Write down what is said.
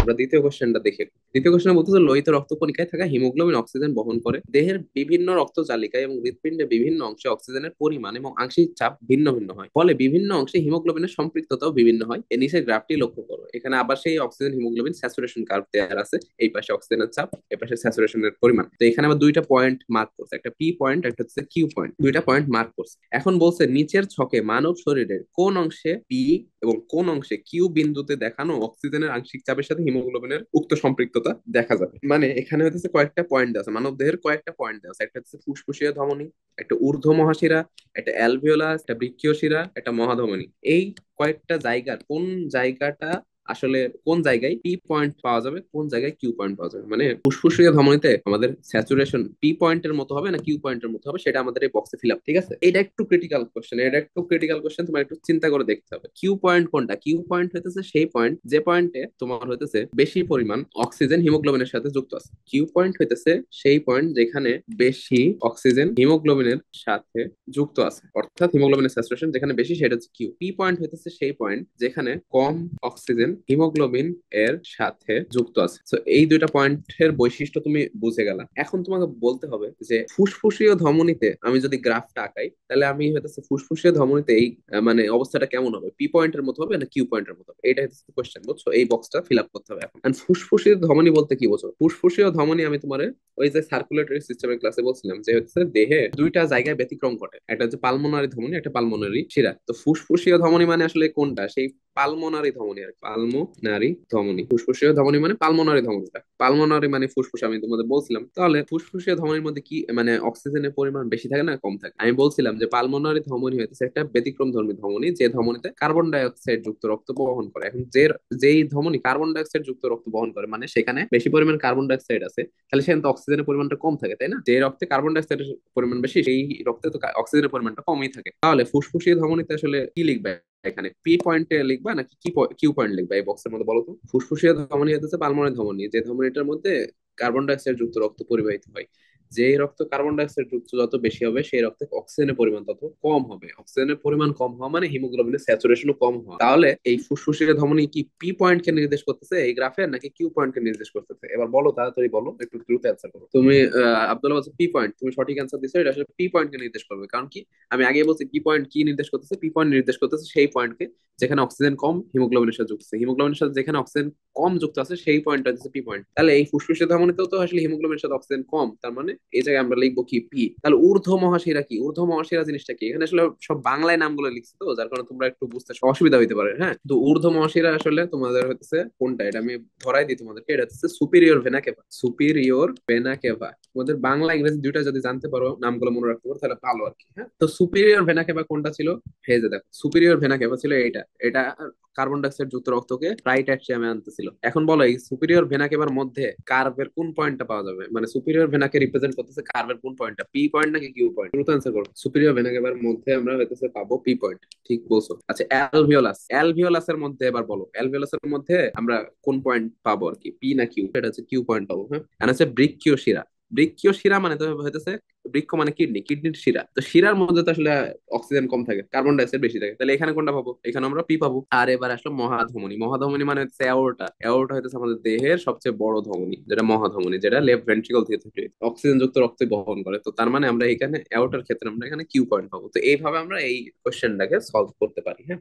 আমরা দ্বিতীয় কোশ্চেনটা দেখি। দ্বিতীয় কোশ্চেন বলতেছে লোহিত রক্ত কণিকায় থাকা হিমোগ্লোবিন অক্সিজেন বহন করে। দেহের বিভিন্ন রক্ত জালিকায় এবং হৃৎপিণ্ডের বিভিন্ন অংশে অক্সিজেনের পরিমাণ এবং আংশিক চাপ ভিন্ন ভিন্ন হয়, ফলে বিভিন্ন অংশে হিমোগ্লোবিনের সম্পৃক্ততাও বিভিন্ন হয়। এর নিচের গ্রাফটি লক্ষ্য করো, এখানে আবার সেই অক্সিজেন হিমোগ্লোবিন স্যাচুরেশন কার্ভ দেওয়া আছে, এই পাশে অক্সিজেনের চাপ, এই পাশে স্যাচুরেশনের পরিমাণ। তো এখানে আবার দুইটা পয়েন্ট মার্ক করছে, একটা পি পয়েন্ট, একটা হচ্ছে কিউ পয়েন্ট, দুইটা পয়েন্ট মার্ক করছে। এখন বলছে নিচের ছকে মানব শরীরের কোন অংশে পি এবং কোন অংশে কিউ বিন্দুতে দেখানো অক্সিজেনের আংশিক চাপের সাথে হিমোগ্লোবিনের উক্ত সম্পৃক্ততা দেখা যাবে। মানে এখানে হচ্ছে কয়েকটা পয়েন্ট দেওয়া আছে, মানব দেহের কয়েকটা পয়েন্ট দেওয়া আছে, একটা হচ্ছে ফুসফুসীয় ধমনী, একটা ঊর্ধ্ব মহাশিরা, একটা অ্যালভিওলাস, একটা বৃক্কীয় শিরা, একটা মহাধমনী। এই কয়েকটা জায়গার কোন জায়গাটা আসলে কোন জায়গায় পি পয়েন্ট পাওয়া যাবে, কোন জায়গায় কিউ পয়েন্ট পাওয়া যাবে, মানে ফুসফুসীয় ধমনীতে আমাদের স্যাচুরেশন পি পয়েন্টের মতো হবে না কিউ পয়েন্টের মতো হবে, সেটা আমাদের এই বক্সে ফিল আপ। ঠিক আছে, এটা একটু ক্রিটিক্যাল কোশ্চেন, এটা একটু ক্রিটিক্যাল কোশ্চেন, তোমার একটু চিন্তা করে দেখতে হবে। কিউ পয়েন্ট কোনটা? কিউ পয়েন্ট হইতেছে সেই পয়েন্ট যে পয়েন্টে তোমার হইতেছে বেশি পরিমাণ অক্সিজেন হিমোগ্লোবিনের সাথে যুক্ত আছে। কিউ পয়েন্ট হইতেছে সেই পয়েন্ট যেখানে বেশি অক্সিজেন হিমোগ্লোবিনের সাথে যুক্ত আছে, অর্থাৎ হিমোগ্লোবিনের স্যাচুরেশন যেখানে বেশি সেটা হচ্ছে কিউ। পি পয়েন্ট হইতেছে সেই পয়েন্ট যেখানে কম অক্সিজেন হিমোগ্লোবিন এর সাথে যুক্ত আছে। তো এই দুইটা পয়েন্টের বৈশিষ্ট্য তুমি বুঝে গেলা। এখন তোমাকে বলতে হবে যে ফুসফুসীয় ধমনীতে আমি যদি গ্রাফটা আঁকাই, তাহলে আমি হইতেছে ফুসফুসীয় ধমনীতে এই মানে অবস্থাটা কেমন হবে, পি পয়েন্টের মতো হবে না কিউ পয়েন্টের মতো হবে, এটা হচ্ছে কোশ্চেন, বুঝছো? এই বক্সটা ফিল আপ করতে হবে এখন। And ফুসফুসীয় ধমনী বলতে কি বোঝো? ফুসফুসীয় ধমনী আমি তোমার ওই যে সার্কুলেটরি সিস্টেমের ক্লাসে বলছিলাম যে হচ্ছে দেহে দুইটা জায়গায় ব্যতিক্রম ঘটে, একটা হচ্ছে পালমোনারি ধমনী, একটা পালমোনারি শিরা। তো ফুসফুসীয় ধমনী মানে আসলে কোনটা? সেই পালমোনারি ধমনী আর কি। পালমোনারি ধমনী, ফুসফুসীয় ধমনী মানে পালমোনারি ধমনীটা। পালমোনারি মানে ফুসফুস, আমি তোমাদের বলছিলাম। তাহলে ফুসফুসীয় ধমনীর মধ্যে কি মানে অক্সিজেনের পরিমাণ বেশি থাকে না কম থাকে? আমি বলছিলাম যে পালমোনারি ধমনী হইতেছে একটা ব্যতিক্রম ধর্মী ধমনী, যে ধমনীতে কার্বন ডাই অক্সাইড যুক্ত রক্ত বহন করে। এখন যেই ধমনী কার্বন ডাই অক্সাইড যুক্ত রক্ত বহন করে, মানে সেখানে বেশি পরিমাণ কার্বন ডাই অক্সাইড আছে, তাহলে সেখানে তো অক্সিজেনের পরিমাণটা কম থাকে, তাই না? যে রক্তে কার্বন ডাই অক্সাইডের পরিমাণ বেশি, সেই রক্তে তো অক্সিজেনের পরিমাণটা কমই থাকে। তাহলে ফুসফুসীয় ধমনীতে আসলে কি লিখবে এখানে? পি পয়েন্টে লিখবা নাকি কিউ পয়েন্ট লিখবা এই বক্সের মধ্যে, বলো তো? ফুসফুসীয় ধমনী হচ্ছে পালমোনারি ধমনী, যে ধমনীটার মধ্যে কার্বন ডাই অক্সাইড যুক্ত রক্ত পরিবাহিত হয়। যে রক্ত কার্বন ডাই অক্সাইড যুক্ত যত বেশি হবে, সেই রক্তে অক্সিজেনের পরিমাণ তত কম হবে। অক্সিজেনের পরিমাণ কম হওয়া মানে হিমোগ্লোবিনের স্যাচুরেশনও কম হওয়া। তাহলে এই ফুসফুসীয় ধমনী কি পি পয়েন্ট কে নির্দেশ করতেছে এই গ্রাফে, নাকি কিউ পয়েন্ট কে নির্দেশ করতেছে? এবার বলো, তাড়াতাড়ি বলো, একটু দ্রুত অ্যান্সার করো তুমি। আব্দুল্লাহ বলছে পি পয়েন্ট, তুমি সঠিক অ্যান্সার দিচ্ছ। এটা আসলে পি পয়েন্ট কে নির্দেশ করবে, কারণ কি আমি আগে বলছি পি পয়েন্ট কি নির্দেশ করতেছে। পি পয়েন্ট নির্দেশ করতেছে সেই পয়েন্টকে যেখানে অক্সিজেন কম হিমোগ্লোবিনের সাথে যুক্ত আছে। হিমোগ্লোবিনের সাথে যেখানে অক্সিজেন কম যুক্ত আছে সেই পয়েন্টটা হচ্ছে পি পয়েন্ট। তাহলে এই ফুসফুসের ধমনীতেও তো আসলে হিমোগ্লোবিনের সাথে অক্সিজেন কম, তার মানে এই জায়গায় আমরা লিখবো কি পি। তাহলে ঊর্ধ্ব মহাশিরা কি? ঊর্ধ্ব মহাশিরা জিনিসটা কি? এখানে আসলে সব বাংলায় নামগুলো লিখছে, তো যার কারণে তোমরা একটু বুঝতে অসুবিধা হইতে পারে। হ্যাঁ, তো ঊর্ধ্ব মহাশিরা আসলে তোমাদের হচ্ছে কোনটা, এটা আমি ধরাই দিই তোমাদেরকে। এটা হচ্ছে superior vena cava. Superior vena cava. তোমাদের বাংলা ইংরেজি দুইটা যদি জানতে পারো, নামগুলো মনে রাখতে পারো, তাহলে ভালো আর কি। হ্যাঁ, তো সুপিরিয়র ভেনা কেভা কোনটা ছিল? এই যে দেখো, সুপিরিয়র ভেনা কেভা ছিল এটা। এটা কার্বন ডাইঅক্সাইড যুক্ত রক্তকে রাইট অ্যাট্রিয়ামে আনতেছিল। এখন বলো এই সুপিরিয়র ভেনা কেভার মধ্যে কার্ভের কোন পয়েন্টটা পাওয়া যাবে, মানে সুপিরিয়র ভেনাকে রিপ্রেজেন্ট করতেছে কার্ভের কোন পয়েন্টটা? পি পয়েন্ট নাকি কিউ পয়েন্ট? দ্রুত অ্যান্সার করো। সুপিরিয়র ভেনা কেভার মধ্যে আমরা হইতেছে পাবো পি পয়েন্ট। ঠিক বলছো। আচ্ছা, অ্যালভিওলাস, অ্যালভিওলাসের মধ্যে এবার বলো, অ্যালভিওলাসের মধ্যে আমরা কোন পয়েন্ট পাবো আর কি, পি না কিউ? এটা হচ্ছে কিউ পয়েন্ট পাবো। হ্যাঁ, আর হচ্ছে বৃক্কীয় শিরা। বৃক্কীয় শিরা মানে তো হইতেছে বৃক্ক মানে কিডনি, কিডনির শিরা। তো শিরার মধ্যে তো আসলে অক্সিজেন কম থাকে, কার্বন ডাই অক্সাইড বেশি থাকে, তাহলে এখানে কোনটা পাবো? এখানে আমরা পি পাবো। আর এবার আসলো মহাধমনী। মহাধমনী মানে হচ্ছে অ্যাওর্টা। অ্যাওর্টা হইতেছে আমাদের দেহের সবচেয়ে বড় ধমনী, যেটা মহাধমনী, যেটা লেফট ভেন্ট্রিকল থেকে অক্সিজেন যুক্ত রক্ত বহন করে। তো তার মানে আমরা এখানে অ্যাওর্টার ক্ষেত্রে আমরা এখানে কিউ পয়েন্ট পাবো। তো এইভাবে আমরা এই কোশ্চেনটাকে সলভ করতে পারি। হ্যাঁ।